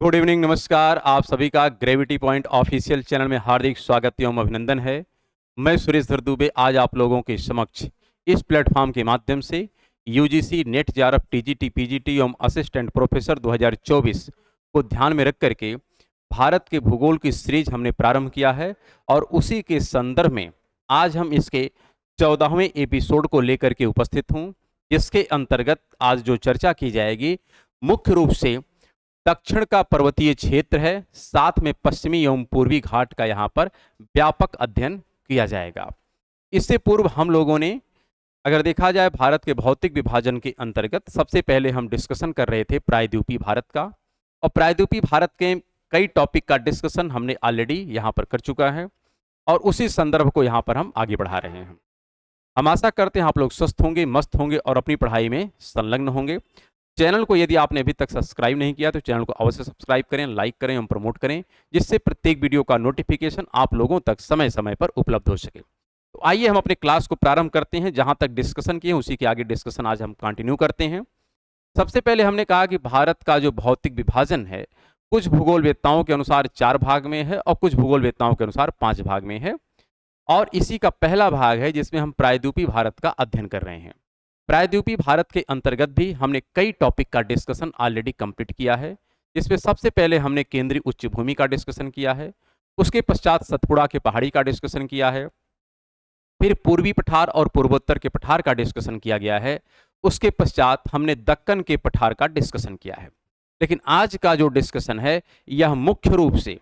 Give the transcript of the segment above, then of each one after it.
Good evening, नमस्कार। आप सभी का ग्रेविटी पॉइंट ऑफिशियल चैनल में हार्दिक स्वागत एवं अभिनंदन है। मैं सुरेश दुबे आज आप लोगों के समक्ष इस प्लेटफॉर्म के माध्यम से UGC net JRF TGT PGT एवं असिस्टेंट प्रोफेसर 2024 को ध्यान में रख करके भारत के भूगोल की सीरीज हमने प्रारंभ किया है और उसी के संदर्भ में आज हम इसके 14वें एपिसोड को लेकर के उपस्थित हूँ, जिसके अंतर्गत आज जो चर्चा की जाएगी मुख्य रूप से दक्षिण का पर्वतीय क्षेत्र है, साथ में पश्चिमी एवं पूर्वी घाट का यहाँ पर व्यापक अध्ययन किया जाएगा। इससे पूर्व हम लोगों ने अगर देखा जाए भारत के भौतिक विभाजन के अंतर्गत सबसे पहले हम डिस्कशन कर रहे थे प्रायद्वीपीय भारत का, और प्रायद्वीपीय भारत के कई टॉपिक का डिस्कशन हमने ऑलरेडी यहाँ पर कर चुका है और उसी संदर्भ को यहाँ पर हम आगे बढ़ा रहे हैं। हम आशा करते हैं आप लोग स्वस्थ होंगे, मस्त होंगे और अपनी पढ़ाई में संलग्न होंगे। चैनल को यदि आपने अभी तक सब्सक्राइब नहीं किया तो चैनल को अवश्य सब्सक्राइब करें, लाइक करें एवं प्रमोट करें, जिससे प्रत्येक वीडियो का नोटिफिकेशन आप लोगों तक समय समय पर उपलब्ध हो सके। तो आइए हम अपने क्लास को प्रारंभ करते हैं। जहां तक डिस्कशन किए उसी के आगे डिस्कशन आज हम कंटिन्यू करते हैं। सबसे पहले हमने कहा कि भारत का जो भौतिक विभाजन है कुछ भूगोलवेत्ताओं के अनुसार 4 भाग में है और कुछ भूगोलवेत्ताओं के अनुसार 5 भाग में है, और इसी का पहला भाग है जिसमें हम प्रायद्वीपीय भारत का अध्ययन कर रहे हैं। प्रायद्वीपीय भारत के अंतर्गत भी हमने कई टॉपिक का डिस्कशन ऑलरेडी कंप्लीट किया है, जिसमें सबसे पहले हमने केंद्रीय उच्च भूमि का डिस्कशन किया है, उसके पश्चात सतपुड़ा के पहाड़ी का डिस्कशन किया है, फिर पूर्वी पठार और पूर्वोत्तर के पठार का डिस्कशन किया गया है, उसके पश्चात हमने दक्कन के पठार का डिस्कशन किया है। लेकिन आज का जो डिस्कशन है यह मुख्य रूप से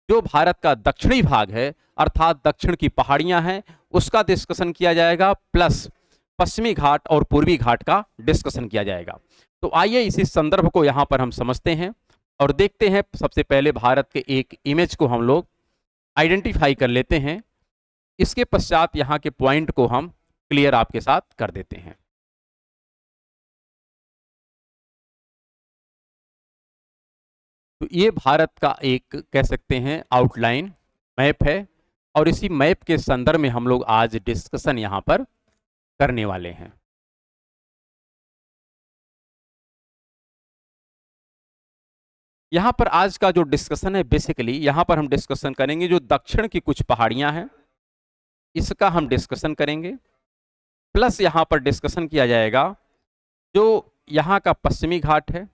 जो भारत का दक्षिणी भाग है अर्थात दक्षिण की पहाड़ियां हैं उसका डिस्कशन किया जाएगा, प्लस पश्चिमी घाट और पूर्वी घाट का डिस्कशन किया जाएगा। तो आइए इसी संदर्भ को यहाँ पर हम समझते हैं और देखते हैं। सबसे पहले भारत के एक इमेज को हम लोग आइडेंटिफाई कर लेते हैं, इसके पश्चात यहाँ के पॉइंट को हम क्लियर आपके साथ कर देते हैं। तो ये भारत का एक कह सकते हैं आउटलाइन मैप है और इसी मैप के संदर्भ में हम लोग आज डिस्कशन यहाँ पर करने वाले हैं। यहाँ पर आज का जो डिस्कशन है बेसिकली यहाँ पर हम डिस्कशन करेंगे जो दक्षिण की कुछ पहाड़ियाँ हैं इसका हम डिस्कशन करेंगे, प्लस यहाँ पर डिस्कशन किया जाएगा जो यहाँ का पश्चिमी घाट है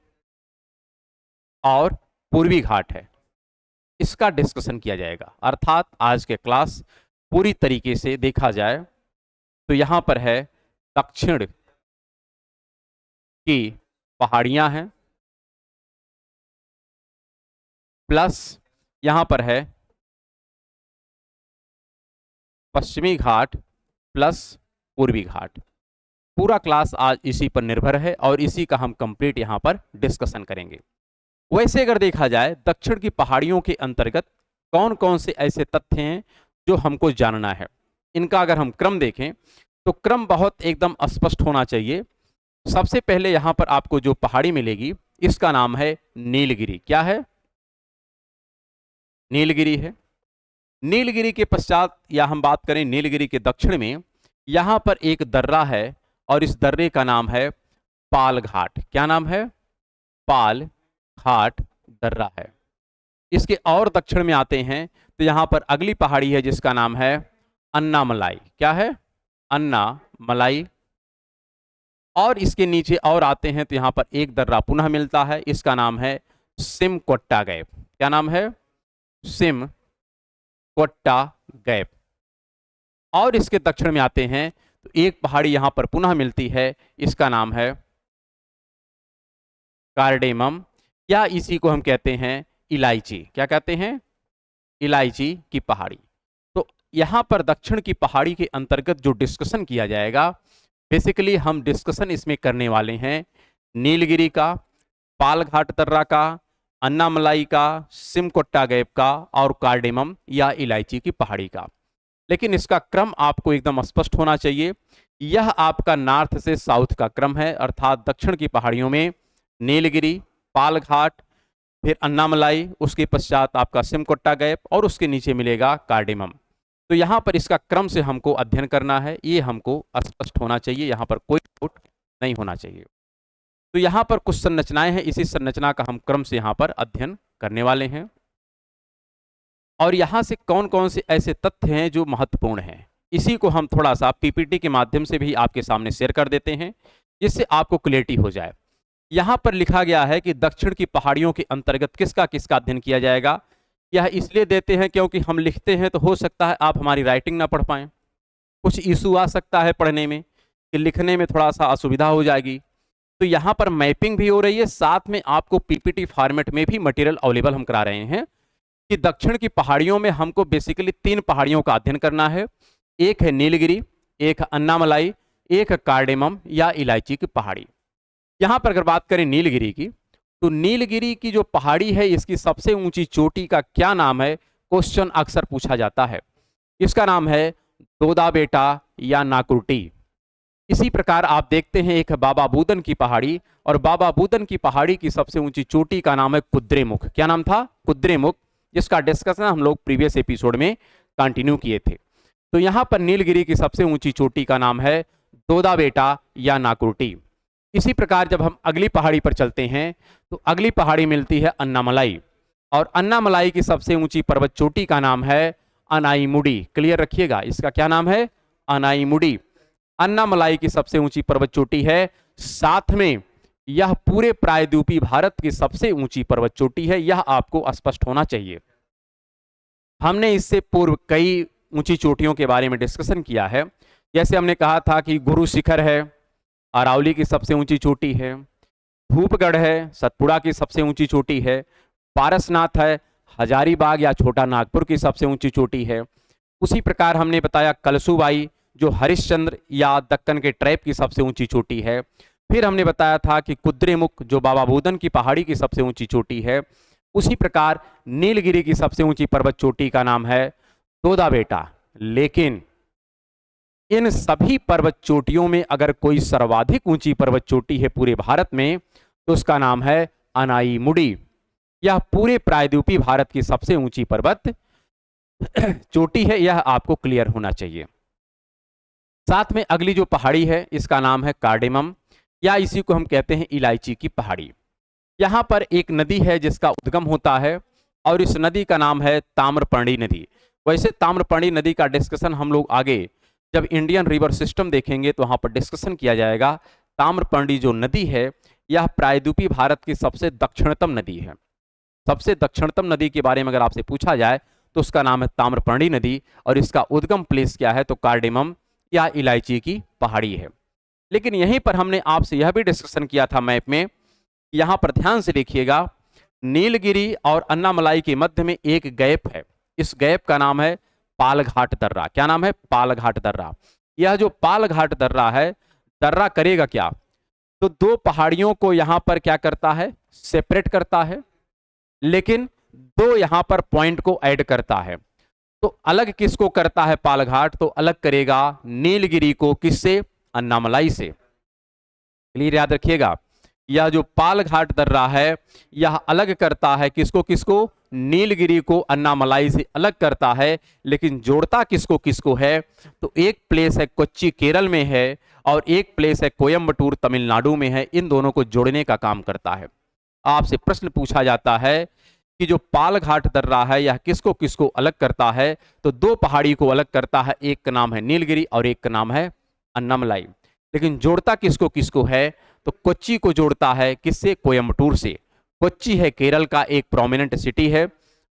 और पूर्वी घाट है इसका डिस्कशन किया जाएगा। अर्थात आज के क्लास पूरी तरीके से देखा जाए तो यहाँ पर है दक्षिण की पहाड़ियाँ हैं, प्लस यहाँ पर है पश्चिमी घाट प्लस पूर्वी घाट। पूरा क्लास आज इसी पर निर्भर है और इसी का हम कंप्लीट यहाँ पर डिस्कशन करेंगे। वैसे अगर देखा जाए दक्षिण की पहाड़ियों के अंतर्गत कौन कौन से ऐसे तथ्य हैं जो हमको जानना है, इनका अगर हम क्रम देखें तो क्रम बहुत एकदम स्पष्ट होना चाहिए। सबसे पहले यहाँ पर आपको जो पहाड़ी मिलेगी इसका नाम है नीलगिरी। क्या है? नीलगिरी है। नीलगिरी के पश्चात या हम बात करें नीलगिरी के दक्षिण में यहाँ पर एक दर्रा है और इस दर्रे का नाम है पाल घाट। क्या नाम है? पाल घाट दर्रा है। इसके और दक्षिण में आते हैं तो यहाँ पर अगली पहाड़ी है जिसका नाम है अन्नामलाई। क्या है? अन्नामलाई। और इसके नीचे और आते हैं तो यहाँ पर एक दर्रा पुनः मिलता है, इसका नाम है सिमकोट्टा गैप। क्या नाम है? सिमकोट्टा गैप। और इसके दक्षिण में आते हैं तो एक पहाड़ी यहाँ पर पुनः मिलती है, इसका नाम है कार्डेमम, या इसी को हम कहते हैं इलायची। क्या कहते हैं? इलायची की पहाड़ी। तो यहाँ पर दक्षिण की पहाड़ी के अंतर्गत जो डिस्कशन किया जाएगा बेसिकली हम डिस्कशन इसमें करने वाले हैं नीलगिरी का, पाल घाट दर्रा का, अन्नामलाई का, सिमकोट्टा गैप का और कार्डेमम या इलायची की पहाड़ी का। लेकिन इसका क्रम आपको एकदम स्पष्ट होना चाहिए। यह आपका नॉर्थ से साउथ का क्रम है, अर्थात दक्षिण की पहाड़ियों में नीलगिरी, पाल घाट, फिर अन्नामलाई, उसके पश्चात आपका सिमकोट्टा गैप और उसके नीचे मिलेगा कार्डेमम। तो यहाँ पर इसका क्रम से हमको अध्ययन करना है, ये हमको स्पष्ट होना चाहिए, यहाँ पर कोई डाउट नहीं होना चाहिए। तो यहाँ पर कुछ संरचनाएं हैं, इसी संरचना का हम क्रम से यहाँ पर अध्ययन करने वाले हैं। और यहाँ से कौन कौन से ऐसे तथ्य हैं जो महत्वपूर्ण हैं, इसी को हम थोड़ा सा पीपीटी के माध्यम से भी आपके सामने शेयर कर देते हैं, जिससे आपको क्लैरिटी हो जाए। यहाँ पर लिखा गया है कि दक्षिण की पहाड़ियों के अंतर्गत किसका किसका अध्ययन किया जाएगा। यह इसलिए देते हैं क्योंकि हम लिखते हैं तो हो सकता है आप हमारी राइटिंग ना पढ़ पाएं, कुछ इशू आ सकता है पढ़ने में, कि लिखने में थोड़ा सा असुविधा हो जाएगी। तो यहाँ पर मैपिंग भी हो रही है, साथ में आपको पीपीटी फॉर्मेट में भी मटेरियल अवेलेबल हम करा रहे हैं कि दक्षिण की पहाड़ियों में हमको बेसिकली 3 पहाड़ियों का अध्ययन करना है। एक है नीलगिरी, एक अन्नामलाई, एक कार्डेमम या इलायची की पहाड़ी। यहाँ पर अगर बात करें नीलगिरी की, तो नीलगिरी की जो पहाड़ी है इसकी सबसे ऊंची चोटी का क्या नाम है, क्वेश्चन अक्सर पूछा जाता है। इसका नाम है दोदा बेटा या नाकुर्टी। इसी प्रकार आप देखते हैं एक बाबा बूदन की पहाड़ी, और बाबा बूदन की पहाड़ी की सबसे ऊंची चोटी का नाम है कुद्रेमुख। क्या नाम था? कुद्रेमुख, जिसका डिस्कशन हम लोग प्रीवियस एपिसोड में कंटिन्यू किए थे। तो यहाँ पर नीलगिरी की सबसे ऊंची चोटी का नाम है दोदा बेटा या नाकुर्टी। इसी प्रकार जब हम अगली पहाड़ी पर चलते हैं तो अगली पहाड़ी मिलती है अन्नामलाई, और अन्नामलाई की सबसे ऊंची पर्वत चोटी का नाम है अनाईमुडी। क्लियर रखिएगा, इसका क्या नाम है? अनाईमुडी। अन्नामलाई की सबसे ऊंची पर्वत चोटी है, साथ में यह पूरे प्रायद्वीपीय भारत की सबसे ऊंची पर्वत चोटी है। यह आपको स्पष्ट होना चाहिए। हमने इससे पूर्व कई ऊंची चोटियों के बारे में डिस्कशन किया है, जैसे हमने कहा था कि गुरु शिखर है, अरावली की सबसे ऊंची चोटी है, धूपगढ़ है, सतपुड़ा की सबसे ऊंची चोटी है, पारसनाथ है, हजारीबाग या छोटा नागपुर की सबसे ऊंची चोटी है। उसी प्रकार हमने बताया कलसूबाई जो हरिश्चंद्र या दक्कन के ट्रैप की सबसे ऊंची चोटी है। फिर हमने बताया था कि कुद्रेमुख जो बाबा बूदन की पहाड़ी की सबसे ऊंची चोटी है। उसी प्रकार नीलगिरी की सबसे ऊंची पर्वत चोटी का नाम है दोदा बेटा। लेकिन इन सभी पर्वत चोटियों में अगर कोई सर्वाधिक ऊंची पर्वत चोटी है पूरे भारत में, तो उसका नाम है अनाईमुडी। यह पूरे प्रायद्वीपीय भारत की सबसे ऊंची पर्वत चोटी है, यह आपको क्लियर होना चाहिए। साथ में अगली जो पहाड़ी है इसका नाम है कार्डेमम, या इसी को हम कहते हैं इलायची की पहाड़ी। यहाँ पर एक नदी है जिसका उद्गम होता है, और इस नदी का नाम है ताम्रपर्णी नदी। वैसे ताम्रपर्णी नदी का डिस्कशन हम लोग आगे जब इंडियन रिवर सिस्टम देखेंगे तो वहाँ पर डिस्कशन किया जाएगा। ताम्रपर्णी जो नदी है यह प्रायद्वीपीय भारत की सबसे दक्षिणतम नदी है। सबसे दक्षिणतम नदी के बारे में अगर आपसे पूछा जाए तो उसका नाम है ताम्रपर्णी नदी, और इसका उद्गम प्लेस क्या है, तो कार्डेमम या इलायची की पहाड़ी है। लेकिन यहीं पर हमने आपसे यह भी डिस्कशन किया था मैप में, यहाँ पर ध्यान से देखिएगा, नीलगिरी और अन्नामलाई के मध्य में एक गैप है। इस गैप का नाम है पालघाट दर्रा। क्या नाम है? पालघाट दर्रा। यह जो पालघाट दर्रा है, दर्रा करेगा क्या, तो 2 पहाड़ियों को यहां पर क्या करता है, सेपरेट करता है, लेकिन 2 यहां पर पॉइंट को ऐड करता है। तो अलग किसको करता है पालघाट, तो अलग करेगा नीलगिरी को किससे? अन्नामलाई से। क्लियर याद रखिएगा, यह जो पालघाट दर्रा है यह अलग करता है किसको किसको? नीलगिरी को अन्नामलाई से अलग करता है, लेकिन जोड़ता किसको किसको है, तो एक प्लेस है कोच्चि केरल में है, और एक प्लेस है कोयम्बटूर तमिलनाडु में है। इन दोनों को जोड़ने का काम करता है। आपसे प्रश्न पूछा जाता है कि जो पालघाट दर्रा है यह किसको किसको अलग करता है, तो 2 पहाड़ी को अलग करता है, एक का नाम है नीलगिरी और एक का नाम है अन्नामलाई। लेकिन जोड़ता किसको किसको है, तो कोच्चि को जोड़ता है किससे? कोयम्बटूर से। कोच्चि है केरल का एक प्रोमिनेंट सिटी है,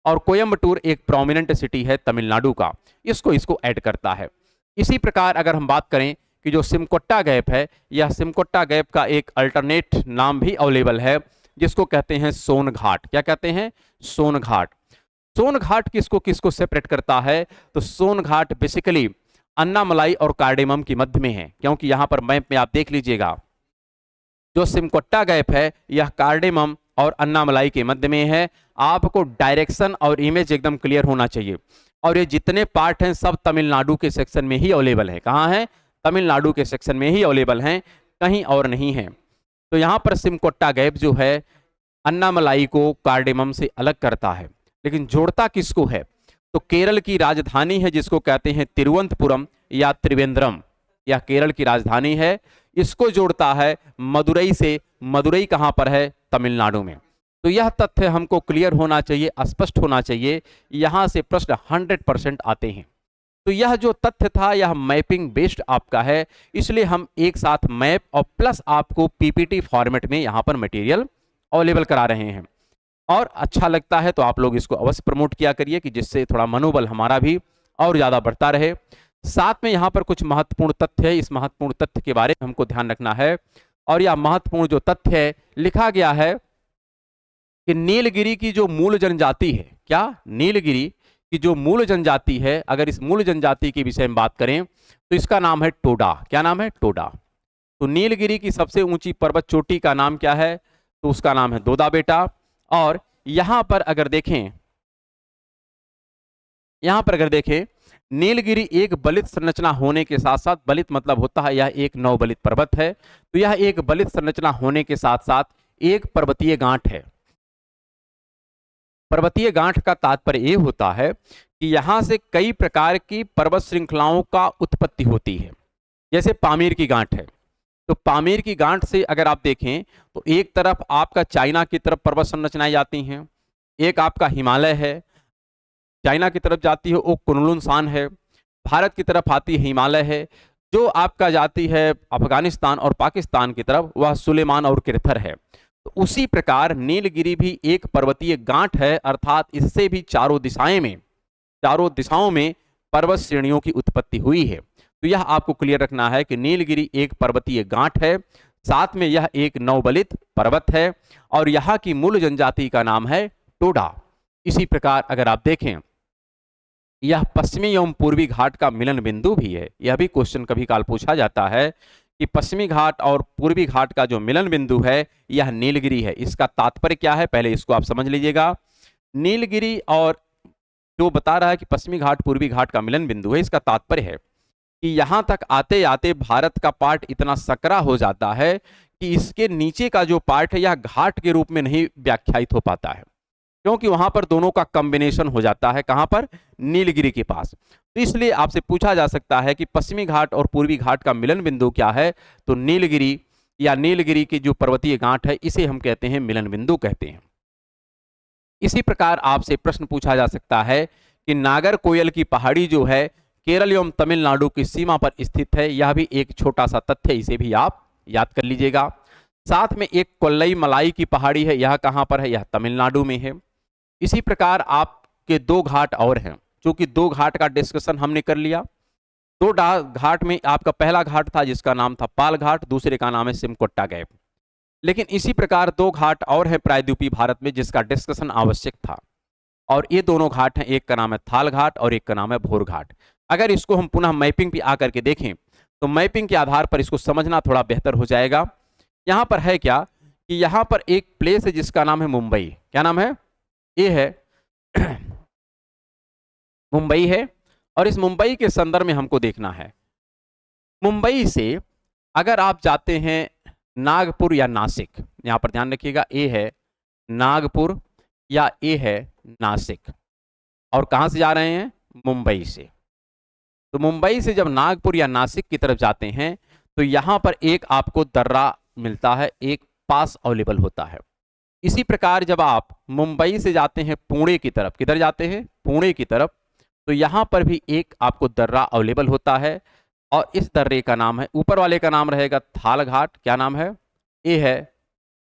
और कोयम्बटूर एक प्रोमिनेंट सिटी है तमिलनाडु का। इसको ऐड करता है। इसी प्रकार अगर हम बात करें कि जो सिमकोट्टा गैप है, यह सिमकोट्टा गैप का एक अल्टरनेट नाम भी अवेलेबल है, जिसको कहते हैं सोनघाट। क्या कहते हैं? सोनघाट। सोनघाट किसको किसको सेपरेट करता है, तो सोनघाट बेसिकली अन्नामलाई और कार्डेमम के मध्य में है, क्योंकि यहां पर मैप में आप देख लीजिएगा जो सिमकोट्टा गैप है यह कार्डेमम और अन्नामलाई के मध्य में है। आपको डायरेक्शन और इमेज एकदम क्लियर होना चाहिए। और ये जितने पार्ट हैं सब तमिलनाडु के सेक्शन में ही अवेलेबल है। कहाँ है? तमिलनाडु के सेक्शन में ही अवेलेबल हैं, कहीं और नहीं है। तो यहाँ पर सिमकोट्टा गैप जो है अन्नामलाई को कार्डेमम से अलग करता है, लेकिन जोड़ता किसको है, तो केरल की राजधानी है जिसको कहते हैं तिरुवनंतपुरम या त्रिवेंद्रम, यह केरल की राजधानी है। इसको जोड़ता है मदुरई से। मदुरई कहां पर है? तमिलनाडु में। तो यह तथ्य हमको क्लियर होना चाहिए, स्पष्ट होना चाहिए, यहां से प्रश्न 100% आते हैं। तो यह जो तथ्य था यह मैपिंग बेस्ड आपका है, इसलिए हम एक साथ मैप और प्लस आपको पीपीटी फॉर्मेट में यहां पर मटेरियल अवेलेबल करा रहे हैं। और अच्छा लगता है तो आप लोग इसको अवश्य प्रमोट किया करिए कि जिससे थोड़ा मनोबल हमारा भी और ज़्यादा बढ़ता रहे। साथ में यहाँ पर कुछ महत्वपूर्ण तथ्य है, इस महत्वपूर्ण तथ्य के बारे में हमको ध्यान रखना है। और यह महत्वपूर्ण जो तथ्य है, लिखा गया है कि नीलगिरी की जो मूल जनजाति है, क्या? नीलगिरी की जो मूल जनजाति है, अगर इस मूल जनजाति के विषय में बात करें तो इसका नाम है टोडा। क्या नाम है? टोडा। तो नीलगिरी की सबसे ऊंची पर्वत चोटी का नाम क्या है? तो उसका नाम है दोदा बेटा। और यहां पर अगर देखें, नीलगिरी एक बलित संरचना होने के साथ साथ, बलित मतलब होता है यह एक नवबलित पर्वत है, तो यह एक बलित संरचना होने के साथ साथ एक पर्वतीय गांठ है। पर्वतीय गांठ का तात्पर्य यह होता है कि यहां से कई प्रकार की पर्वत श्रृंखलाओं का उत्पत्ति होती है। जैसे पामीर की गांठ है, तो पामीर की गांठ से अगर आप देखें तो एक तरफ आपका चाइना की तरफ पर्वत संरचनाएं जाती हैं, एक आपका हिमालय है, चाइना की तरफ जाती है वो कुनलुन सान है, भारत की तरफ आती है हिमालय है, जो आपका जाती है अफगानिस्तान और पाकिस्तान की तरफ वह सुलेमान और किरथर है। तो उसी प्रकार नीलगिरी भी एक पर्वतीय गांठ है, अर्थात इससे भी चारों दिशाओं में पर्वत श्रेणियों की उत्पत्ति हुई है। तो यह आपको क्लियर रखना है कि नीलगिरी एक पर्वतीय गांठ है, साथ में यह एक नवबलित पर्वत है और यहाँ की मूल जनजाति का नाम है टोडा। इसी प्रकार अगर आप देखें, यह पश्चिमी एवं पूर्वी घाट का मिलन बिंदु भी है। यह भी क्वेश्चन कभी काल पूछा जाता है कि पश्चिमी घाट और पूर्वी घाट का जो मिलन बिंदु है यह नीलगिरी है। इसका तात्पर्य क्या है, पहले इसको आप समझ लीजिएगा। नीलगिरी और जो बता रहा है कि पश्चिमी घाट पूर्वी घाट का मिलन बिंदु है, इसका तात्पर्य है कि यहां तक आते आते भारत का पार्ट इतना सकरा हो जाता है कि इसके नीचे का जो पार्ट है यह घाट के रूप में नहीं व्याख्यायित हो पाता है, क्योंकि वहां पर दोनों का कॉम्बिनेशन हो जाता है। कहां पर? नीलगिरी के पास। तो इसलिए आपसे पूछा जा सकता है कि पश्चिमी घाट और पूर्वी घाट का मिलन बिंदु क्या है? तो नीलगिरी या नीलगिरी की जो पर्वतीय गांठ है इसे हम कहते हैं मिलन बिंदु कहते हैं। इसी प्रकार आपसे प्रश्न पूछा जा सकता है कि नागरकोयल की पहाड़ी जो है केरल एवं तमिलनाडु की सीमा पर स्थित है। यह भी एक छोटा सा तथ्य, इसे भी आप याद कर लीजिएगा। साथ में एक कोल्लई मलाई की पहाड़ी है, यह कहां पर है? यह तमिलनाडु में है। इसी प्रकार आपके दो घाट और हैं, चूंकि दो घाट का डिस्कशन हमने कर लिया। दो घाट में आपका पहला घाट था जिसका नाम था पाल घाट, दूसरे का नाम है सिमकोट्टा गैप। लेकिन इसी प्रकार दो घाट और है प्रायद्वीपीय भारत में जिसका डिस्कशन आवश्यक था, और ये दोनों घाट हैं, एक का नाम है थाल घाट और एक का नाम है भोर घाट। अगर इसको हम पुनः मैपिंग पे आकर के देखें तो मैपिंग के आधार पर इसको समझना थोड़ा बेहतर हो जाएगा। यहां पर है क्या कि यहां पर एक प्लेस है जिसका नाम है मुंबई। क्या नाम है? ये है मुंबई है, और इस मुंबई के संदर्भ में हमको देखना है। मुंबई से अगर आप जाते हैं नागपुर या नासिक, यहां पर ध्यान रखिएगा, ए है नागपुर या ए है नासिक, और कहां से जा रहे हैं? मुंबई से। तो मुंबई से जब नागपुर या नासिक की तरफ जाते हैं तो यहां पर एक आपको दर्रा मिलता है, एक पास अवेलेबल होता है। इसी प्रकार जब आप मुंबई से जाते हैं पुणे की तरफ, किधर जाते हैं? पुणे की तरफ, तो यहां पर भी एक आपको दर्रा अवेलेबल होता है, और इस दर्रे का नाम है, ऊपर वाले का नाम रहेगा थाल घाट। क्या नाम है? ये है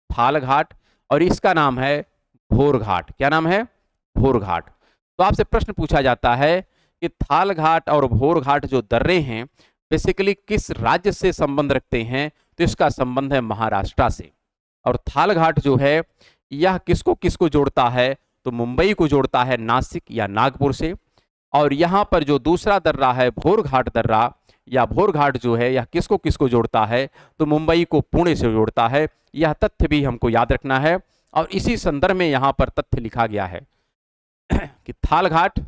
थाल घाट, और इसका नाम है भोर घाट। क्या नाम है? भोर घाट। तो आपसे प्रश्न पूछा जाता है कि थाल घाट और भोर घाट जो दर्रे हैं बेसिकली किस राज्य से संबंध रखते हैं? तो इसका संबंध है महाराष्ट्र से। और थाल घाट जो है यह किसको किसको जोड़ता है? तो मुंबई को जोड़ता है नासिक या नागपुर से। और यहां पर जो दूसरा दर्रा है भोर घाट दर्रा या भोर घाट जो है यह किसको किसको जोड़ता है? तो मुंबई को पुणे से जोड़ता है। यह तथ्य भी हमको याद रखना है, और इसी संदर्भ में यहां पर तथ्य लिखा गया है कि थाल घाट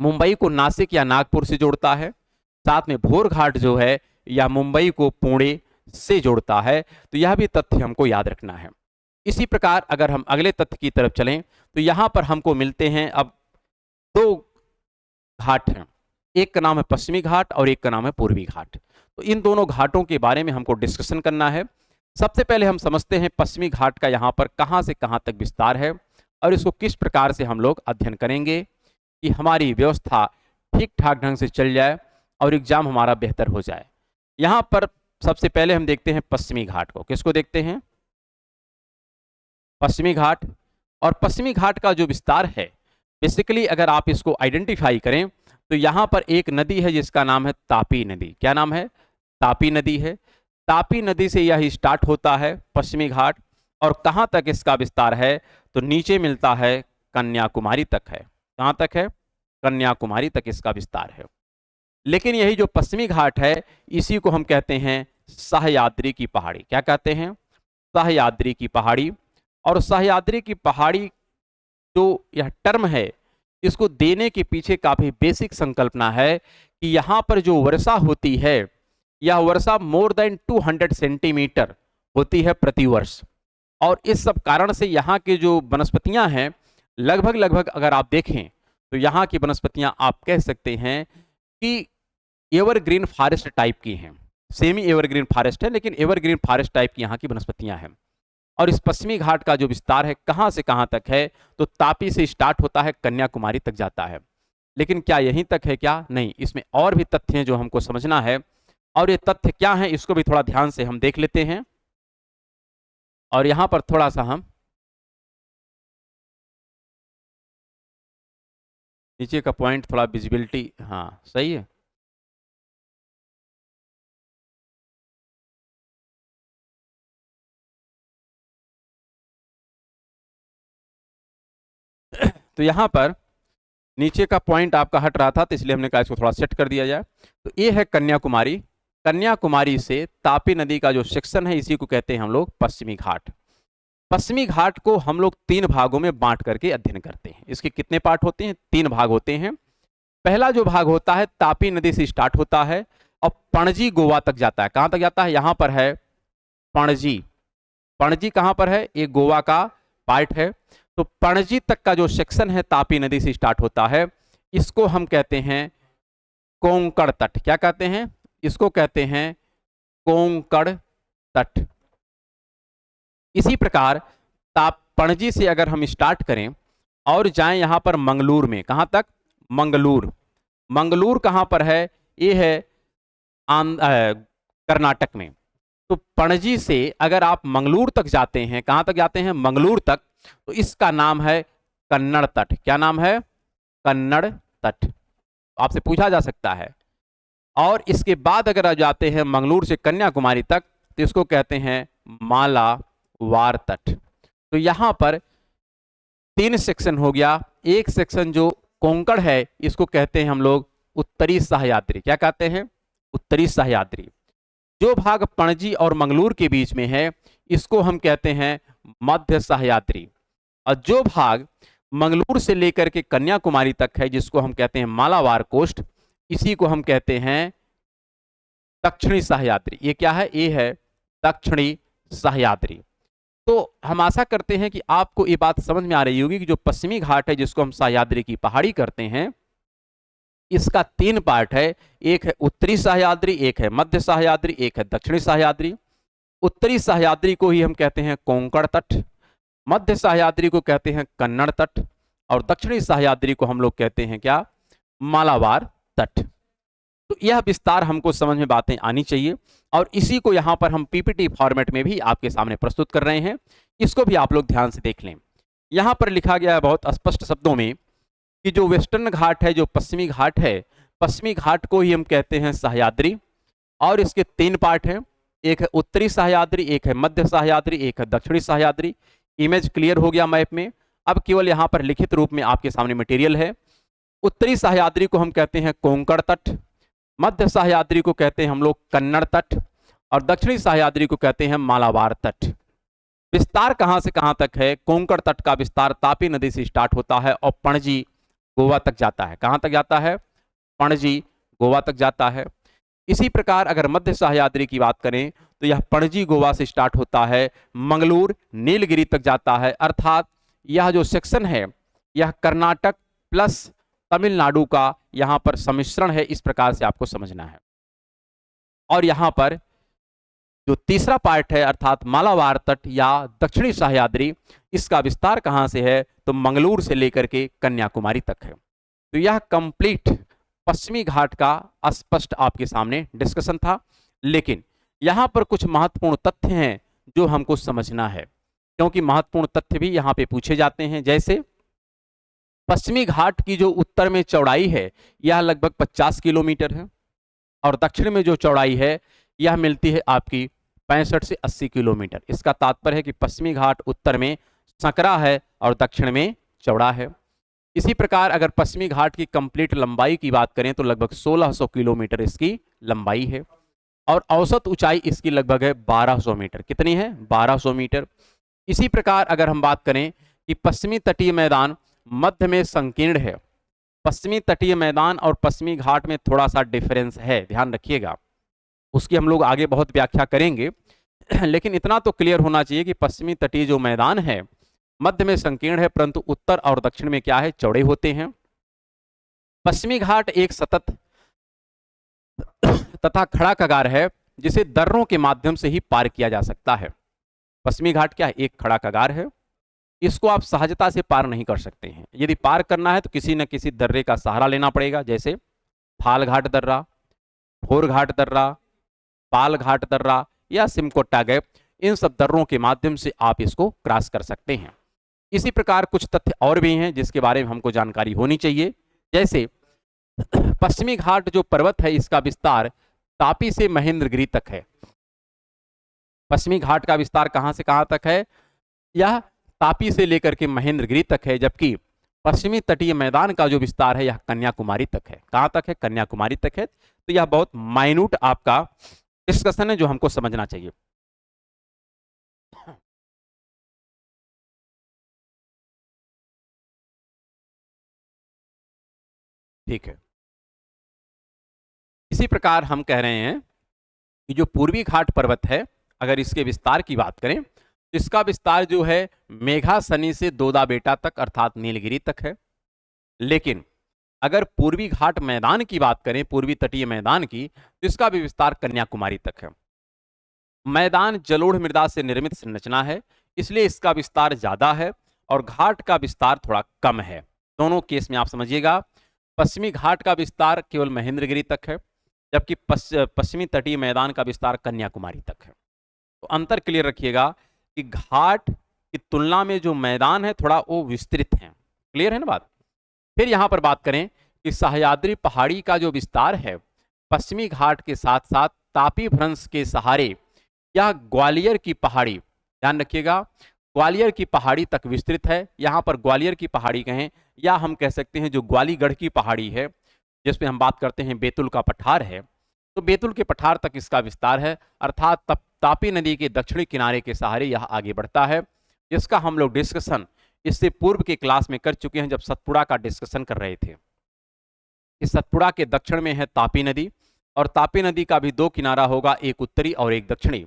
मुंबई को नासिक या नागपुर से जोड़ता है, साथ में भोर घाट जो है यह मुंबई को पुणे से जोड़ता है। तो यह भी तथ्य हमको याद रखना है। इसी प्रकार अगर हम अगले तथ्य की तरफ चलें तो यहां पर हमको मिलते हैं अब दो घाट हैं, एक का नाम है पश्चिमी घाट और एक का नाम है पूर्वी घाट। तो इन दोनों घाटों के बारे में हमको डिस्कशन करना है। सबसे पहले हम समझते हैं पश्चिमी घाट का यहाँ पर कहाँ से कहाँ तक विस्तार है और इसको किस प्रकार से हम लोग अध्ययन करेंगे कि हमारी व्यवस्था ठीक ठाक ढंग से चल जाए और एग्जाम हमारा बेहतर हो जाए। यहाँ पर सबसे पहले हम देखते हैं पश्चिमी घाट को। किसको देखते हैं? पश्चिमी घाट। और पश्चिमी घाट का जो विस्तार है, बेसिकली अगर आप इसको आइडेंटिफाई करें तो यहाँ पर एक नदी है जिसका नाम है तापी नदी। क्या नाम है? तापी नदी है। तापी नदी से यह स्टार्ट होता है पश्चिमी घाट और कहाँ तक इसका विस्तार है तो नीचे मिलता है कन्याकुमारी तक है। कहाँ तक है? कन्याकुमारी तक इसका विस्तार है। लेकिन यही जो पश्चिमी घाट है इसी को हम कहते हैं सह्याद्री की पहाड़ी। क्या कहते हैं? सह्याद्री की पहाड़ी। और सह्याद्री की पहाड़ी जो यह टर्म है इसको देने के पीछे काफी बेसिक संकल्पना है कि यहाँ पर जो वर्षा होती है यह वर्षा मोर देन 200 सेंटीमीटर होती है प्रति वर्ष। और इस सब कारण से यहाँ के जो वनस्पतियां हैं लगभग अगर आप देखें तो यहाँ की वनस्पतियां आप कह सकते हैं कि एवरग्रीन फॉरेस्ट टाइप की हैं। सेमी एवरग्रीन फॉरेस्ट है लेकिन एवरग्रीन फॉरेस्ट टाइप की यहाँ की वनस्पतियां हैं। और इस पश्चिमी घाट का जो विस्तार है कहाँ से कहाँ तक है तो तापी से स्टार्ट होता है कन्याकुमारी तक जाता है। लेकिन क्या यहीं तक है? क्या नहीं, इसमें और भी तथ्य हैं जो हमको समझना है। और ये तथ्य क्या है इसको भी थोड़ा ध्यान से हम देख लेते हैं। और यहां पर थोड़ा सा हम नीचे का पॉइंट थोड़ा विजिबिलिटी, हाँ सही है। तो यहां पर नीचे का पॉइंट आपका हट रहा था तो इसलिए हमने कहा इसको थोड़ा सेट कर दिया जाए। तो ये है कन्याकुमारी। कन्याकुमारी से तापी नदी का जो सेक्शन है इसी को कहते हैं हम लोग पश्चिमी घाट। पश्चिमी घाट को हम लोग 3 भागों में बांट करके अध्ययन करते हैं। इसके कितने पार्ट होते हैं? 3 भाग होते हैं। पहला जो भाग होता है तापी नदी से स्टार्ट होता है और पणजी गोवा तक जाता है। कहां तक जाता है? यहां पर है पणजी। पणजी कहां पर है? एक गोवा का पार्ट है। तो पणजी तक का जो सेक्शन है तापी नदी से स्टार्ट होता है इसको हम कहते हैं कोंकण तट। क्या कहते हैं? इसको कहते हैं कोंकण तट। इसी प्रकार पणजी से अगर हम स्टार्ट करें और जाएं यहां पर मंगलूर में, कहां तक? मंगलूर। मंगलूर कहां पर है? ये है कर्नाटक में। तो पणजी से अगर आप मंगलूर तक जाते हैं, कहां तक जाते हैं? मंगलूर तक, तो इसका नाम है कन्नड़ तट। क्या नाम है? कन्नड़ तट। आपसे पूछा जा सकता है। और इसके बाद अगर आप जाते हैं मंगलूर से कन्याकुमारी तक तो इसको कहते हैं मालावार तट। तो यहां पर 3 सेक्शन हो गया। एक सेक्शन जो कोंकण है इसको कहते हैं हम लोग उत्तरी सह्याद्री। क्या कहते हैं? उत्तरी सह्याद्री। जो भाग पणजी और मंगलूर के बीच में है इसको हम कहते हैं मध्य सह्याद्री। और जो भाग मंगलूर से लेकर के कन्याकुमारी तक है जिसको हम कहते हैं मालाबार कोस्ट, इसी को हम कहते हैं दक्षिणी सह्याद्री। ये क्या है? ये है दक्षिणी सह्याद्री। तो हम आशा करते हैं कि आपको ये बात समझ में आ रही होगी कि जो पश्चिमी घाट है जिसको हम सह्याद्री की पहाड़ी करते हैं इसका 3 पार्ट है। एक है उत्तरी सह्याद्री, एक है मध्य सह्याद्री, एक है दक्षिणी सह्याद्री। उत्तरी सह्याद्री को ही हम कहते हैं कोंकण तट, मध्य सह्याद्री को कहते हैं कन्नड़ तट और दक्षिणी सह्याद्री को हम लोग कहते हैं क्या? मालाबार तट। तो यह विस्तार हमको समझ में बातें आनी चाहिए और इसी को यहां पर हम पीपीटी फॉर्मेट में भी आपके सामने प्रस्तुत कर रहे हैं। इसको भी आप लोग ध्यान से देख लें। यहां पर लिखा गया है बहुत स्पष्ट शब्दों में कि जो वेस्टर्न घाट है, जो पश्चिमी घाट है, पश्चिमी घाट को ही हम कहते हैं सह्याद्री और इसके 3 पार्ट हैं। एक है उत्तरी सह्याद्री, एक है मध्य सह्याद्री, एक है दक्षिणी सह्याद्री। इमेज क्लियर हो गया मैप में। अब केवल यहां पर लिखित रूप में आपके सामने मटेरियल है। उत्तरी सह्याद्री को हम कहते हैं कोंकण तट, मध्य सह्याद्री को कहते हैं हम लोग कन्नड़ तट और दक्षिणी सह्याद्री को कहते हैं मालाबार तट। विस्तार कहां से कहां तक है? कोंकण तट का विस्तार तापी नदी से स्टार्ट होता है और पणजी गोवा तक जाता है। कहां तक जाता है? पणजी गोवा तक जाता है। इसी प्रकार अगर मध्य सह्याद्री की बात करें तो यह पणजी गोवा से स्टार्ट होता है, मंगलूर नीलगिरी तक जाता है। अर्थात यह जो सेक्शन है यह कर्नाटक प्लस तमिलनाडु का यहाँ पर सम्मिश्रण है, इस प्रकार से आपको समझना है। और यहाँ पर जो तीसरा पार्ट है अर्थात मालाबार तट या दक्षिणी सह्याद्री, इसका विस्तार कहाँ से है तो मंगलूर से लेकर के कन्याकुमारी तक है। तो यह कंप्लीट पश्चिमी घाट का स्पष्ट आपके सामने डिस्कशन था, लेकिन यहाँ पर कुछ महत्वपूर्ण तथ्य हैं जो हमको समझना है, क्योंकि महत्वपूर्ण तथ्य भी यहाँ पे पूछे जाते हैं। जैसे पश्चिमी घाट की जो उत्तर में चौड़ाई है यह लगभग 50 किलोमीटर है, और दक्षिण में जो चौड़ाई है यह मिलती है आपकी 65 से 80 किलोमीटर। इसका तात्पर्य है कि पश्चिमी घाट उत्तर में संकरा है और दक्षिण में चौड़ा है। इसी प्रकार अगर पश्चिमी घाट की कंप्लीट लंबाई की बात करें तो लगभग 1600 किलोमीटर इसकी लंबाई है, और औसत ऊंचाई इसकी लगभग है 1200 मीटर। कितनी है? 1200 मीटर। इसी प्रकार अगर हम बात करें कि पश्चिमी तटीय मैदान मध्य में संकीर्ण है, पश्चिमी तटीय मैदान और पश्चिमी घाट में थोड़ा सा डिफरेंस है, ध्यान रखिएगा, उसकी हम लोग आगे बहुत व्याख्या करेंगे। लेकिन इतना तो क्लियर होना चाहिए कि पश्चिमी तटीय जो मैदान है मध्य में संकीर्ण है, परंतु उत्तर और दक्षिण में क्या है? चौड़े होते हैं। पश्चिमी घाट एक सतत तथा खड़ा कगार है जिसे दर्रों के माध्यम से ही पार किया जा सकता है। पश्चिमी घाट क्या है? एक खड़ा कगार है, इसको आप सहजता से पार नहीं कर सकते हैं। यदि पार करना है तो किसी न किसी दर्रे का सहारा लेना पड़ेगा, जैसे थाल घाट दर्रा, भोर घाट दर्रा, पाल घाट दर्रा या सिमकोट्टा गैप, इन सब दर्रों के माध्यम से आप इसको क्रॉस कर सकते हैं। इसी प्रकार कुछ तथ्य और भी हैं जिसके बारे में हमको जानकारी होनी चाहिए। जैसे पश्चिमी घाट जो पर्वत है इसका विस्तार तापी से महेंद्रगिरी तक है। पश्चिमी घाट का विस्तार कहां से कहां तक है? यह तापी से लेकर के महेंद्रगिरी तक है, जबकि पश्चिमी तटीय मैदान का जो विस्तार है यह कन्याकुमारी तक है। कहां तक है? कन्याकुमारी तक है। तो यह बहुत माइन्यूट आपका डिस्कशन है जो हमको समझना चाहिए। ठीक है, इसी प्रकार हम कह रहे हैं कि जो पूर्वी घाट पर्वत है, अगर इसके विस्तार की बात करें तो इसका विस्तार जो है मेघासनी से दोदा बेटा तक अर्थात नीलगिरी तक है। लेकिन अगर पूर्वी घाट मैदान की बात करें, पूर्वी तटीय मैदान की, तो इसका भी विस्तार कन्याकुमारी तक है। मैदान जलोढ़ मृदा से निर्मित संरचना है, इसलिए इसका विस्तार ज्यादा है और घाट का विस्तार थोड़ा कम है। दोनों केस में आप समझिएगा, पश्चिमी घाट का विस्तार केवल महेंद्रगिरी तक है, जबकि पश्चिमी तटीय मैदान का विस्तार कन्याकुमारी तक है। तो अंतर क्लियर रखिएगा कि घाट की तुलना में जो मैदान है थोड़ा वो विस्तृत है। क्लियर है ना बात? फिर यहां पर बात करें कि सह्याद्री पहाड़ी का जो विस्तार है पश्चिमी घाट के साथ साथ तापी भ्रंश के सहारे या ग्वालियर की पहाड़ी, ध्यान रखिएगा, ग्वालियर की पहाड़ी तक विस्तृत है। यहाँ पर ग्वालियर की पहाड़ी कहें या हम कह सकते हैं जो ग्वालीगढ़ की पहाड़ी है, जिसपे हम बात करते हैं बेतुल का पठार है, तो बेतुल के पठार तक इसका विस्तार है, अर्थात तापी नदी के दक्षिणी किनारे के सहारे यह आगे बढ़ता है, जिसका हम लोग डिस्कशन इससे पूर्व के क्लास में कर चुके हैं जब सतपुड़ा का डिस्कशन कर रहे थे। इस सतपुड़ा के दक्षिण में है तापी नदी, और तापी नदी का भी दो किनारा होगा, एक उत्तरी और एक दक्षिणी।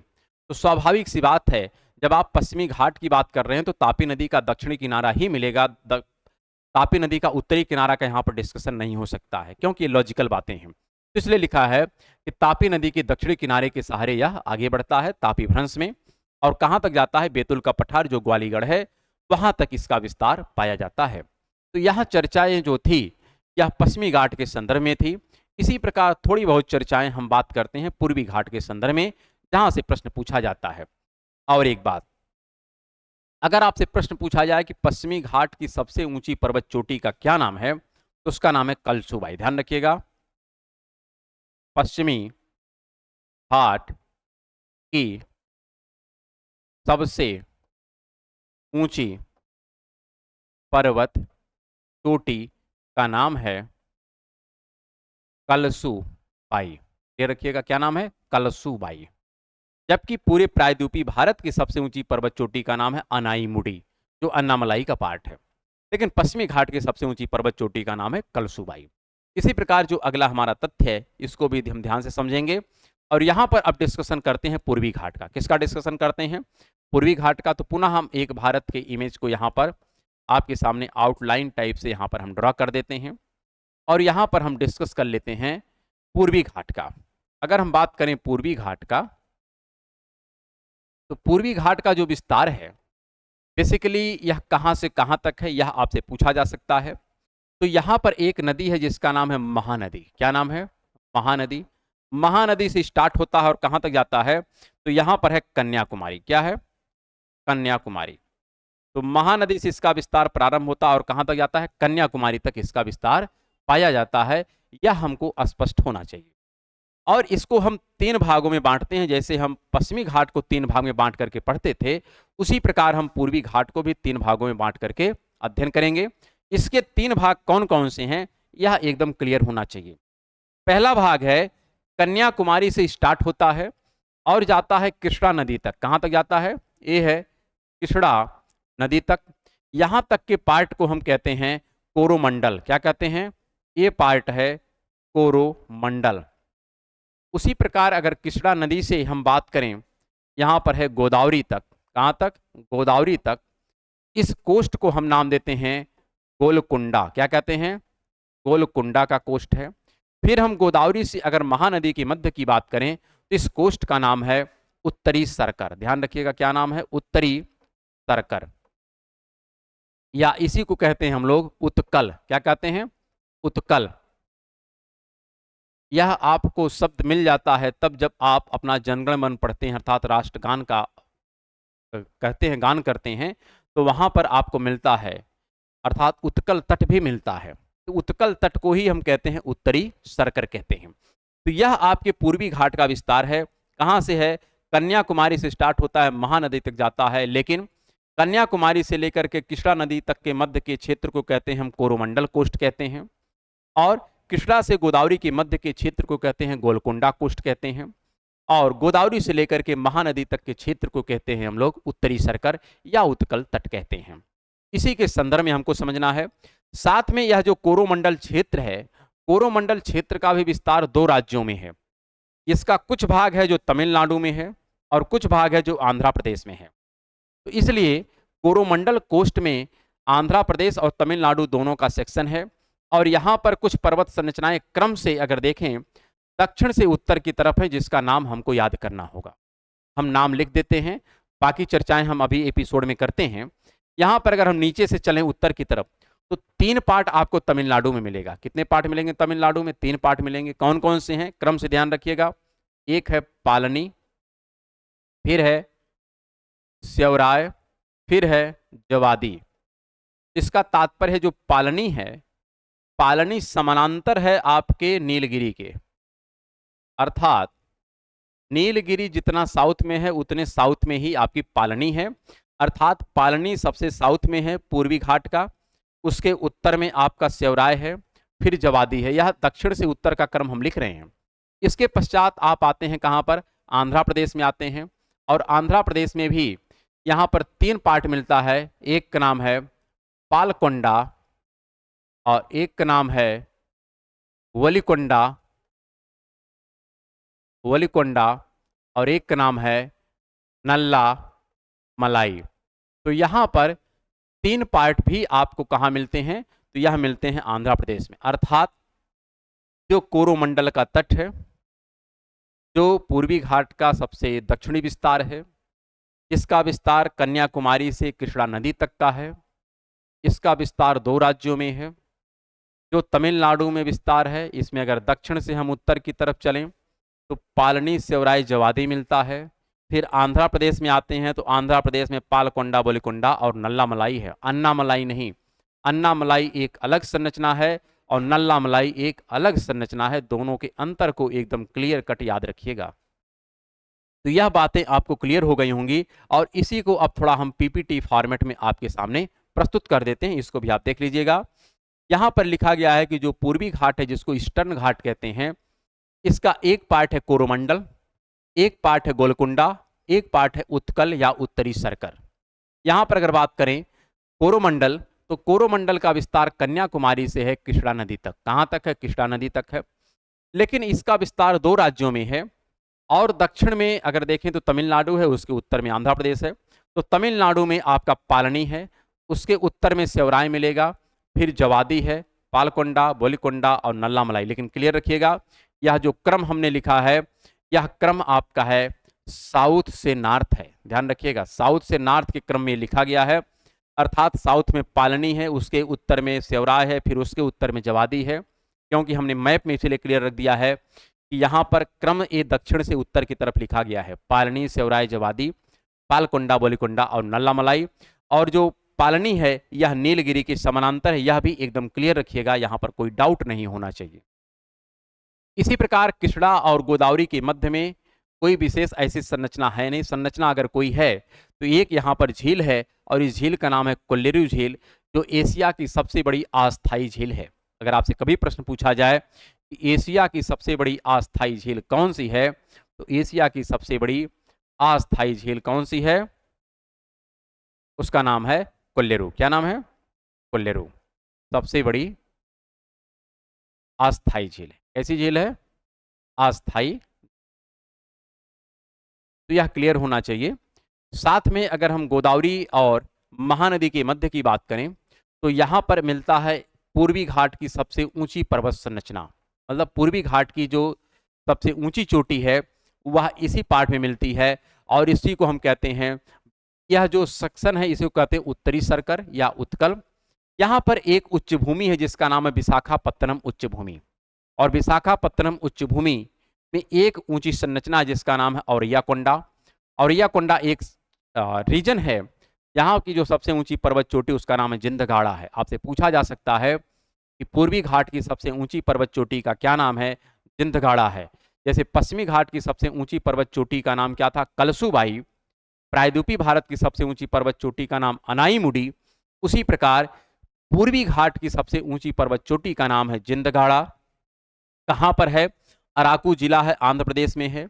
तो स्वाभाविक सी बात है, जब आप पश्चिमी घाट की बात कर रहे हैं तो तापी नदी का दक्षिणी किनारा ही मिलेगा, तापी नदी का उत्तरी किनारा का यहाँ पर डिस्कशन नहीं हो सकता है, क्योंकि ये लॉजिकल बातें हैं। तो इसलिए लिखा है कि तापी नदी के दक्षिणी किनारे के सहारे यह आगे बढ़ता है तापी भ्रंश में, और कहाँ तक जाता है? बेतुल का पठार जो ग्वालीगढ़ है वहां तक इसका विस्तार पाया जाता है। तो यह चर्चाएं जो थी यह पश्चिमी घाट के संदर्भ में थी। इसी प्रकार थोड़ी बहुत चर्चाएं हम बात करते हैं पूर्वी घाट के संदर्भ में, जहां से प्रश्न पूछा जाता है। और एक बात, अगर आपसे प्रश्न पूछा जाए कि पश्चिमी घाट की सबसे ऊंची पर्वत चोटी का क्या नाम है, तो उसका नाम है कलसूबाई। ध्यान रखिएगा, पश्चिमी घाट की सबसे ऊंची पर्वत चोटी का नाम है कलसूबाई। ये रखिएगा, क्या नाम है? कलसूबाई। जबकि पूरे प्रायद्वीपीय भारत की सबसे ऊंची पर्वत चोटी का नाम है अनाईमुडी, जो अन्नामलाई का पार्ट है। लेकिन पश्चिमी घाट की सबसे ऊंची पर्वत चोटी का नाम है कलसूबाई। इसी प्रकार जो अगला हमारा तथ्य है इसको भी हम ध्यान से समझेंगे। और यहाँ पर अब डिस्कशन करते हैं पूर्वी घाट का। किसका डिस्कशन करते हैं? पूर्वी घाट का। तो पुनः हम एक भारत के इमेज को यहाँ पर आपके सामने आउटलाइन टाइप से यहाँ पर हम ड्रॉ कर देते हैं। और यहाँ पर हम डिस्कस कर लेते हैं पूर्वी घाट का। अगर हम बात करें पूर्वी घाट का, तो पूर्वी घाट का जो विस्तार है बेसिकली यह कहाँ से कहाँ तक है, यह आपसे पूछा जा सकता है। तो यहाँ पर एक नदी है जिसका नाम है महानदी। क्या नाम है? महानदी। महानदी से स्टार्ट होता है और कहाँ तक जाता है? तो यहाँ पर है कन्याकुमारी। क्या है? कन्याकुमारी। तो महानदी से इसका विस्तार प्रारंभ होता है और कहाँ तक जाता है? कन्याकुमारी तक इसका विस्तार पाया जाता है। यह हमको स्पष्ट होना चाहिए। और इसको हम 3 भागों में बांटते हैं। जैसे हम पश्चिमी घाट को 3 भाग में बांट करके पढ़ते थे, उसी प्रकार हम पूर्वी घाट को भी 3 भागों में बांट करके अध्ययन करेंगे। इसके 3 भाग कौन कौन से हैं, यह एकदम क्लियर होना चाहिए। पहला भाग है कन्याकुमारी से स्टार्ट होता है और जाता है कृष्णा नदी तक। कहाँ तक जाता है? ये है कृष्णा नदी तक। यहाँ तक के पार्ट को हम कहते हैं कोरोमंडल। क्या कहते हैं? ये पार्ट है कोरोमंडल। उसी प्रकार अगर कृष्णा नदी से हम बात करें, यहाँ पर है गोदावरी तक। कहाँ तक? गोदावरी तक। इस कोस्ट को हम नाम देते हैं गोलकुंडा। क्या कहते हैं? गोलकुंडा का कोस्ट है। फिर हम गोदावरी से अगर महानदी के मध्य की बात करें तो इस कोस्ट का नाम है उत्तरी सरकर। ध्यान रखिएगा, क्या नाम है? उत्तरी सरकर, या इसी को कहते हैं हम लोग उत्कल। क्या कहते हैं? उत्कल। यह आपको शब्द मिल जाता है तब जब आप अपना जनगण मन पढ़ते हैं, अर्थात राष्ट्रगान का कहते हैं, गान करते हैं, तो वहां पर आपको मिलता है, अर्थात उत्कल तट भी मिलता है। तो उत्कल तट को ही हम कहते हैं उत्तरी सरकर कहते हैं। तो यह आपके पूर्वी घाट का विस्तार है। कहाँ से है? कन्याकुमारी से स्टार्ट होता है, महानदी तक जाता है। लेकिन कन्याकुमारी से लेकर के कृष्णा नदी तक के मध्य के क्षेत्र को कहते हैं हम कोरोमंडल कोस्ट कहते हैं, और कृष्णा से गोदावरी के मध्य के क्षेत्र को कहते हैं गोलकुंडा कोस्ट कहते हैं, और गोदावरी से लेकर के महानदी तक के क्षेत्र को कहते हैं हम लोग उत्तरी सरकर या उत्कल तट कहते हैं। इसी के संदर्भ में हमको समझना है। साथ में यह जो कोरोमंडल क्षेत्र है, कोरोमंडल क्षेत्र का भी विस्तार 2 राज्यों में है। इसका कुछ भाग है जो तमिलनाडु में है और कुछ भाग है जो आंध्र प्रदेश में है। तो इसलिए कोरोमंडल कोस्ट में आंध्र प्रदेश और तमिलनाडु दोनों का सेक्शन है। और यहाँ पर कुछ पर्वत संरचनाएं क्रम से अगर देखें दक्षिण से उत्तर की तरफ है, जिसका नाम हमको याद करना होगा। हम नाम लिख देते हैं, बाकी चर्चाएं हम अभी एपिसोड में करते हैं। यहाँ पर अगर हम नीचे से चलें उत्तर की तरफ तो 3 पार्ट आपको तमिलनाडु में मिलेगा। कितने पार्ट मिलेंगे तमिलनाडु में? 3 पार्ट मिलेंगे। कौन कौन से हैं? क्रम से ध्यान रखिएगा। एक है पालनी, फिर है स्यवराय, फिर है जवादी। इसका तात्पर्य है जो पालनी है, पालनी समानांतर है आपके नीलगिरी के, अर्थात नीलगिरी जितना साउथ में है उतने साउथ में ही आपकी पालनी है। अर्थात पालनी सबसे साउथ में है पूर्वी घाट का, उसके उत्तर में आपका स्यवराय है, फिर जवादी है। यह दक्षिण से उत्तर का क्रम हम लिख रहे हैं। इसके पश्चात आप आते हैं कहाँ पर? आंध्र प्रदेश में आते हैं, और आंध्र प्रदेश में भी यहाँ पर 3 पार्ट मिलता है। एक का नाम है पालकोंडा, और एक का नाम है वलिकोंडा, और एक का नाम है नल्ला मलाई। तो यहाँ पर 3 पार्ट भी आपको कहाँ मिलते हैं? तो यह मिलते हैं आंध्र प्रदेश में। अर्थात जो कोरोमंडल का तट है, जो पूर्वी घाट का सबसे दक्षिणी विस्तार है, इसका विस्तार कन्याकुमारी से कृष्णा नदी तक का है। इसका विस्तार 2 राज्यों में है। जो तमिलनाडु में विस्तार है, इसमें अगर दक्षिण से हम उत्तर की तरफ चलें तो पालनी, स्यवराय, जवादी मिलता है। फिर आंध्र प्रदेश में आते हैं तो आंध्र प्रदेश में पालकोंडा, बोलिकोंडा और नल्ला मलाई है। अन्ना मलाई नहीं, अन्ना मलाई एक अलग संरचना है और नल्ला मलाई एक अलग संरचना है। दोनों के अंतर को एकदम क्लियर कट याद रखिएगा। तो यह बातें आपको क्लियर हो गई होंगी, और इसी को अब थोड़ा हम पीपीटी फॉर्मेट में आपके सामने प्रस्तुत कर देते हैं। इसको भी आप देख लीजिएगा। यहाँ पर लिखा गया है कि जो पूर्वी घाट है, जिसको ईस्टर्न घाट कहते हैं, इसका एक पार्ट है कोरोमंडल, एक पार्ट है गोलकुंडा, एक पार्ट है उत्कल या उत्तरी सरकर। यहाँ पर अगर बात करें कोरोमंडल, तो कोरोमंडल का विस्तार कन्याकुमारी से है कृष्णा नदी तक। कहाँ तक है? कृष्णा नदी तक है। लेकिन इसका विस्तार 2 राज्यों में है, और दक्षिण में अगर देखें तो तमिलनाडु है, उसके उत्तर में आंध्र प्रदेश है। तो तमिलनाडु में आपका पालनी है, उसके उत्तर में स्यवराय मिलेगा, फिर जवादी है, पालकोंडा, बोलिकोंडा और नल्लामलाई। लेकिन क्लियर रखिएगा, यह जो क्रम हमने लिखा है, यह क्रम आपका है साउथ से नॉर्थ है। ध्यान रखिएगा, साउथ से नॉर्थ के क्रम में लिखा गया है, अर्थात साउथ में पालनी है, उसके उत्तर में सेवराय है, फिर उसके उत्तर में जवादी है। क्योंकि हमने मैप में इसलिए क्लियर रख दिया है कि यहाँ पर क्रम ए दक्षिण से उत्तर की तरफ लिखा गया है, पालनी, सेवराय, जवादी, पालकोंडा, बोलिकोंडा और नल्लामलाई। और जो पालनी है यह नीलगिरी के समानांतर है, यह भी एकदम क्लियर रखिएगा, यहाँ पर कोई डाउट नहीं होना चाहिए। इसी प्रकार कृष्णा और गोदावरी के मध्य में कोई विशेष ऐसी संरचना है नहीं। संरचना अगर कोई है तो एक यहाँ पर झील है, और इस झील का नाम है कोल्लेरू झील, जो एशिया की सबसे बड़ी अस्थायी झील है। अगर आपसे कभी प्रश्न पूछा जाए कि एशिया की सबसे बड़ी अस्थायी झील कौन सी है, तो एशिया की सबसे बड़ी अस्थायी झील कौन सी है, उसका नाम है कोल्लेरू। क्या नाम है? कोल्लेरू सबसे बड़ी अस्थायी झील है। कैसी झील है? अस्थायी। तो यह क्लियर होना चाहिए। साथ में अगर हम गोदावरी और महानदी के मध्य की बात करें तो यहाँ पर मिलता है पूर्वी घाट की सबसे ऊंची पर्वत संरचना। मतलब पूर्वी घाट की जो सबसे ऊंची चोटी है वह इसी पार्ट में मिलती है, और इसी को हम कहते हैं, यह जो सेक्शन है इसे कहते हैं उत्तरी सरकर या उत्कल। यहाँ पर एक उच्च भूमि है जिसका नाम है विशाखापत्तनम उच्च भूमि, और विशाखापत्तनम उच्च भूमि में एक ऊंची संरचना जिसका नाम है औरैयाकोंडा। औरैयाकोंडा एक रीजन है, यहाँ की जो सबसे ऊंची पर्वत चोटी उसका नाम है जिंदगाड़ा है। आपसे पूछा जा सकता है कि पूर्वी घाट की सबसे ऊंची पर्वत चोटी का क्या नाम है? जिंदगाड़ा है। जैसे पश्चिमी घाट की सबसे ऊंची पर्वत चोटी का नाम क्या था? कलसूबाई। प्रायद्वीपीय भारत की सबसे ऊंची पर्वत चोटी का नाम अनाईमुडी। उसी प्रकार पूर्वी घाट की सबसे ऊंची पर्वत चोटी का नाम है जिंदगाड़ा। कहाँ पर है? अराकू जिला है, आंध्र प्रदेश में है,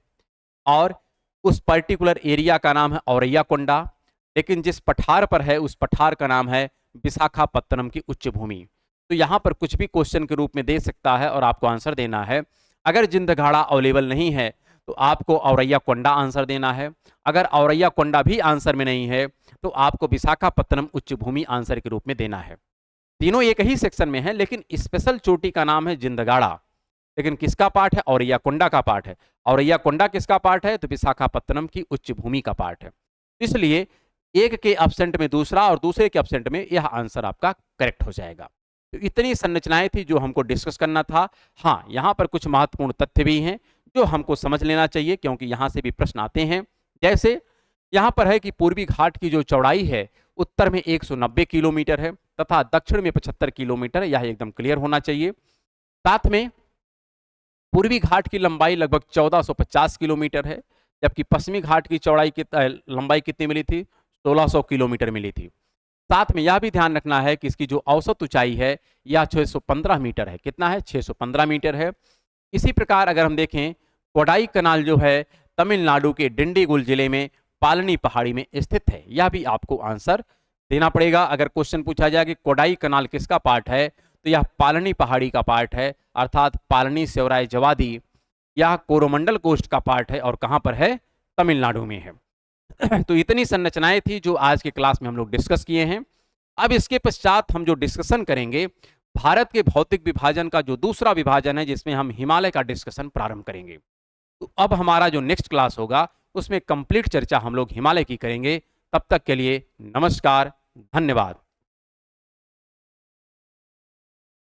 और उस पर्टिकुलर एरिया का नाम है औरैयाकोंडा। लेकिन जिस पठार पर है उस पठार का नाम है विशाखापत्तनम की उच्च भूमि। तो यहाँ पर कुछ भी क्वेश्चन के रूप में दे सकता है और आपको आंसर देना है। अगर जिंदगाड़ा अवेलेबल नहीं है तो आपको औरैयाकोंडा आंसर देना है। अगर औरैयाकोंडा भी आंसर में नहीं है तो आपको विशाखापत्तनम उच्च भूमि आंसर के रूप में देना है। तीनों एक ही सेक्शन में है, लेकिन स्पेशल चोटी का नाम है जिंदगाड़ा। लेकिन किसका पार्ट है? औरैयाकोंडा का पार्ट है। औरैयाकोंडा किसका पार्ट है? तो विशाखापत्तनम की उच्च भूमि का पार्ट है। इसलिए एक के एब्सेंट में दूसरा और दूसरे के एब्सेंट में यह आंसर आपका करेक्ट हो जाएगा। तो इतनी संरचनाएं थी जो हमको डिस्कस करना था। हाँ, यहाँ पर कुछ महत्वपूर्ण तथ्य भी हैं जो हमको समझ लेना चाहिए, क्योंकि यहाँ से भी प्रश्न आते हैं। जैसे यहाँ पर है कि पूर्वी घाट की जो चौड़ाई है उत्तर में 190 किलोमीटर है तथा दक्षिण में 75 किलोमीटर है। यह एकदम क्लियर होना चाहिए। साथ में पूर्वी घाट की लंबाई लगभग 1450 किलोमीटर है, जबकि पश्चिमी घाट की चौड़ाई की लंबाई कितनी मिली थी? 1600 किलोमीटर मिली थी। साथ में यह भी ध्यान रखना है कि इसकी जो औसत ऊंचाई है यह 615 मीटर है। कितना है? 615 मीटर है। इसी प्रकार अगर हम देखें, कोडाई कनाल जो है तमिलनाडु के डिंडीगुल जिले में पालनी पहाड़ी में स्थित है। यह भी आपको आंसर देना पड़ेगा। अगर क्वेश्चन पूछा जाए कि कोडाई कनाल किसका पार्ट है, तो यह पालनी पहाड़ी का पार्ट है, अर्थात पालनी, सेवराय, जवादी। यह कोरोमंडल कोस्ट का पार्ट है और कहाँ पर है? तमिलनाडु में है। तो इतनी संरचनाएं थी जो आज के क्लास में हम लोग डिस्कस किए हैं। अब इसके पश्चात हम जो डिस्कशन करेंगे भारत के भौतिक विभाजन का जो दूसरा विभाजन है, जिसमें हम हिमालय का डिस्कशन प्रारंभ करेंगे। तो अब हमारा जो नेक्स्ट क्लास होगा उसमें कंप्लीट चर्चा हम लोग हिमालय की करेंगे। तब तक के लिए नमस्कार, धन्यवाद।